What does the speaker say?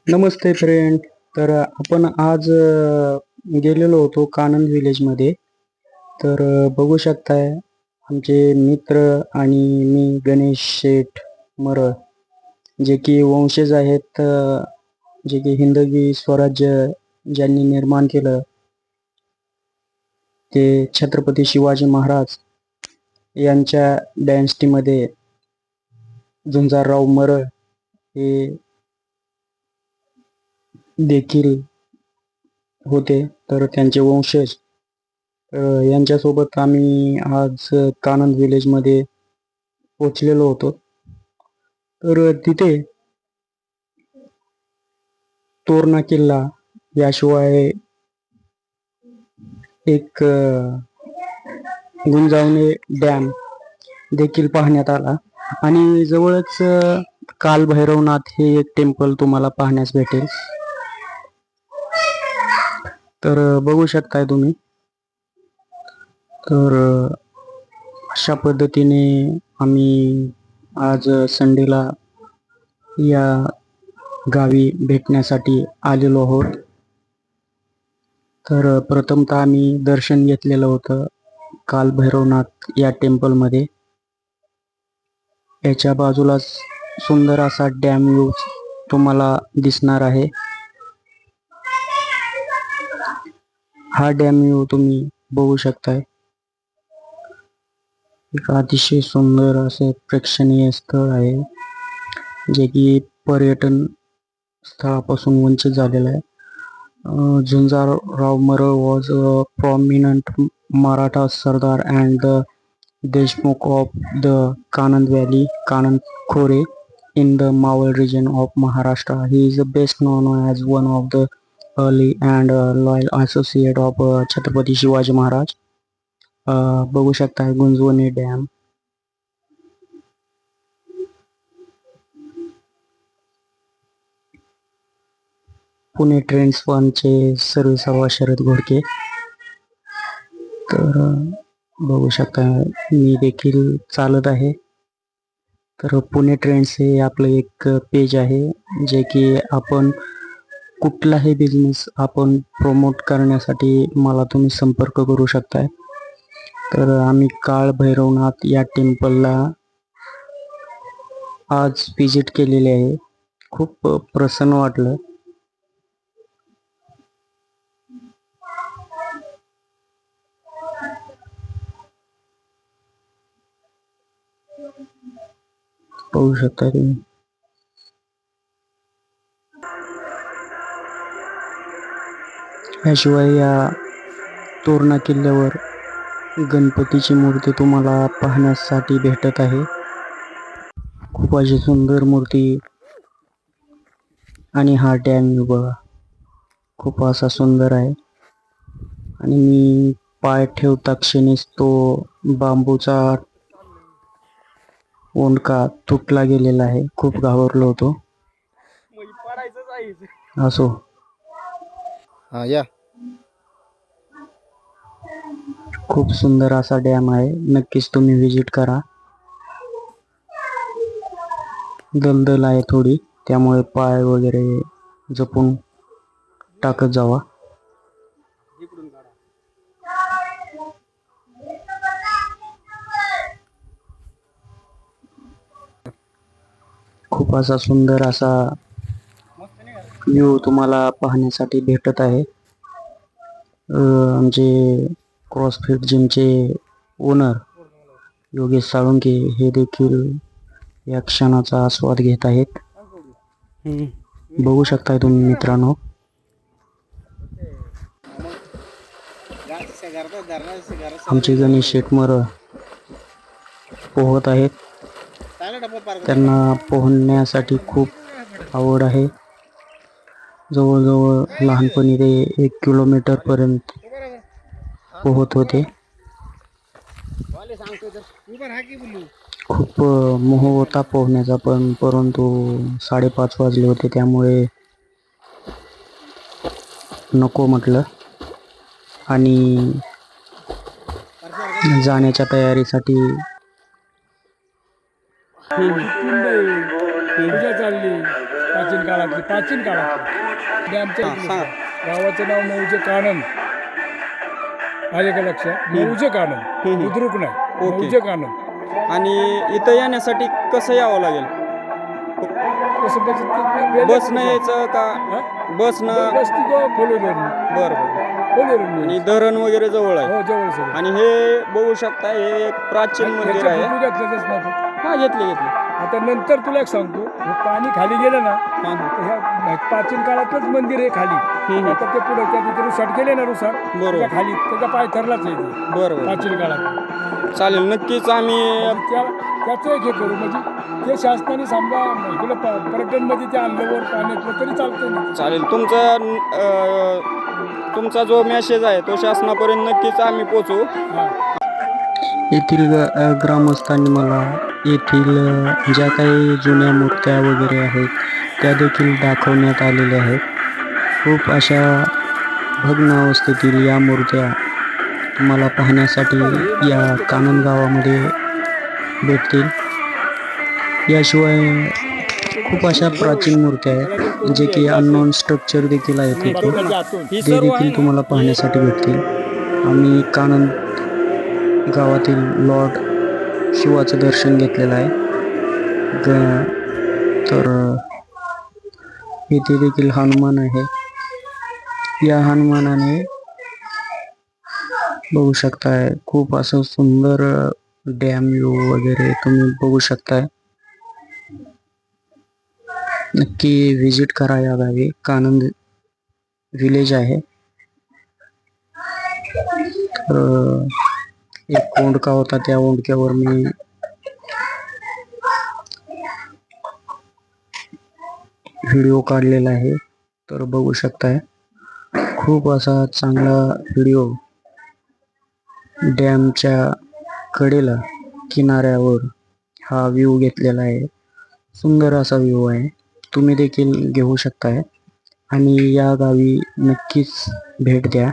नमस्ते friend. तर आपण आज गेलेलो होतो कानंद विलेजमध्ये. तर बघू शकताय आमचे मित्र आणि मी गणेश शेठ मरळ, जे की वंशज आहेत, जे की हिंदवी स्वराज्य ज्यांनी निर्माण केलं ते छत्रपती शिवाजी महाराज यांच्या डॅन्स टीममध्ये झुंजारराव मरळ हे देखील होते. तर त्यांचे वंशज यांच्यासोबत आम्ही आज कानंद विलेजमध्ये पोचलेलो होतो. तर तिथे तोरणा किल्ला याशिवाय एक गुंजावणे डॅम देखील पाहण्यात आला आणि जवळच कालभैरवनाथ हे एक टेम्पल तुम्हाला पाहण्यास भेटेल. तर बघू शकताय तुम्ही. तर अशा पद्धतीने आम्ही आज संडेला या गावी भेटण्यासाठी आलेलो आहोत. तर प्रथमतः आम्ही दर्शन घेतलेलं होतं कालभैरवनाथ या टेम्पलमध्ये. याच्या बाजूलाच सुंदर असा डॅम व्ह्यू तुम्हाला दिसणार आहे. हा डॅम व्ह्यू तुम्ही बघू शकताय. एक अतिशय सुंदर असे प्रेक्षणीय स्थळ आहे, जे की पर्यटन स्थळापासून वंचित झालेलं आहे. Jhunjarrao Maral was a prominent Maratha Sardar and the Deshmukh of the Kanand Valley, Kanand Khore in the Mawal region of Maharashtra. He is best known as one of the early and loyal associate of Chhatrapati Shivaji Maharaj. बघू शकता गुंजवणे dam. Pune trends वनचे सर्व शरद घोडके. तर बघू शकता मी देखील चालत आहे. तर पुणे ट्रेंड्स हे आपलं एक पेज आहे, जे की आपण कुठलाही बिझनेस आपण प्रमोट करण्यासाठी मला तुम्ही संपर्क करू शकताय. तर आम्ही काळ भैरवनाथ या टेम्पलला आज विजिट केलेली आहे. खूप प्रसन्न वाटलं. पाहू शकता तुम्ही. याशिवाय या तोरणा किल्ल्यावर गणपतीची मूर्ती तुम्हाला पाहण्यासाठी भेटत आहे. खूप अशी सुंदर मूर्ती. आणि हा डॅम बघा, खूप असा सुंदर आहे. आणि मी पाय ठेवता क्षणीच तो बांबूचा ओंडका तुटला गेलेला आहे. खूप घाबरलो होतो. असो. या खूप सुंदर असा डॅम आहे. नक्कीच तुम्ही विजिट करा. दलदल आहे थोडी, त्यामुळे पाय वगैरे जपून टाकत जावा. खूप असा सुंदर असा व्ह्यू तुम्हाला पाहण्यासाठी भेटत आहे. आमचे क्रॉसफिट जिमचे ओनर योगेश साळुंके हे देखील या क्षणाचा आस्वाद घेत आहेत. बघू शकताय तुम्ही मित्रांनो. आमचे गणेश शेठ मरळ पोहत आहेत. त्यांना पोहण्यासाठी खूप आवड आहे. जवळजवळ लहानपणी ते 1 किलोमीटर पर्यंत पोहत होते. खूप मोह होता पोहण्याचा, परंतु 5:30 वाजले होते, त्यामुळे नको म्हटलं आणि जाण्याच्या तयारीसाठी पूजा चालली. प्राचीन काळातली डॅमच्या हां, इकडे. सांगा. गावाचं नाव मौजे कानन. आले का लक्षात? मौजे कानन, बुद्रुक नाही, ओके. मौजे कानन. आणि इथं येण्यासाठी कसं यावं लागेल? कसं म्हणजे ते वेगळं बसनं यायचं का? हा? बसनं? बस तिथं फोलोधरून बरं बरं. आणि आणि धरण वगैरे जवळ आहे. हो जवळ सगळं. आणि हे बघू शकता, हे एक प्राचीन मंदिर आहे. फोटो घेतलेच नव्हतं. हा, घेतले. आता नंतर तुला एक सांगतो, हे पाणी खाली गेलं ना, हां हां. तर ह्या प्राचीन काळातलंच मंदिर आहे खाली. हम्म. आता ते पुढे त्या तिथे शॉट केले ना रुसार, बरोबर. त्याच्या खाली त्याचा पाय ठरलाच आहे ते बरं बरं. प्राचीन काळात. चालेल, नक्कीच आम्ही त्याचं एक हे करू, म्हणजे ते शासनाने समजा इकडे पर्यटनमध्ये ते आणलं वर पाण्यातलं तरी चालतं ना. चालेल. तुमचा जो मेसेज आहे तो शासनापर्यंत नक्कीच आम्ही पोचवू. हां. येथील ग्रामस्थांनी मला येथील ज्या काही जुन्या मूर्त्या वगैरे आहेत त्या देखील दाखवण्यात आलेल्या आहेत. खूप अशा भग्न अवस्थेतील या मूर्त्या तुम्हाला पाहण्यासाठी या कानन गावामध्ये भेटतील. याशिवाय खूप अशा प्राचीन मूर्त्या आहेत जे की अननोन स्ट्रक्चर देखील आहेत इथे. ही ते सर्व आहे देखील ना? तुम्हाला पाहण्यासाठी भेटतील. आम्ही कानन गावातील लॉर्ड शिवाचं दर्शन घेतलेलं आहे. तर इथे देखील हनुमान आहे. या हनुमानाने बघू शकताय, खूप असं सुंदर डॅम व्ह्यू वगैरे तुम्ही बघू शकताय. नक्की व्हिजिट करा या गावी. कानंद विलेज आहे. तर एक ओंडका होता, त्या ओंडक्यावर मी व्हिडिओ काढलेला आहे. तर बघू शकताय, खूप असा चांगला व्हिडिओ डॅमच्या कडेला किनाऱ्यावर हा व्ह्यू घेतलेला आहे. सुंदर असा व्ह्यू आहे. तुम्ही देखील घेऊ शकताय आणि या गावी नक्कीच भेट द्या.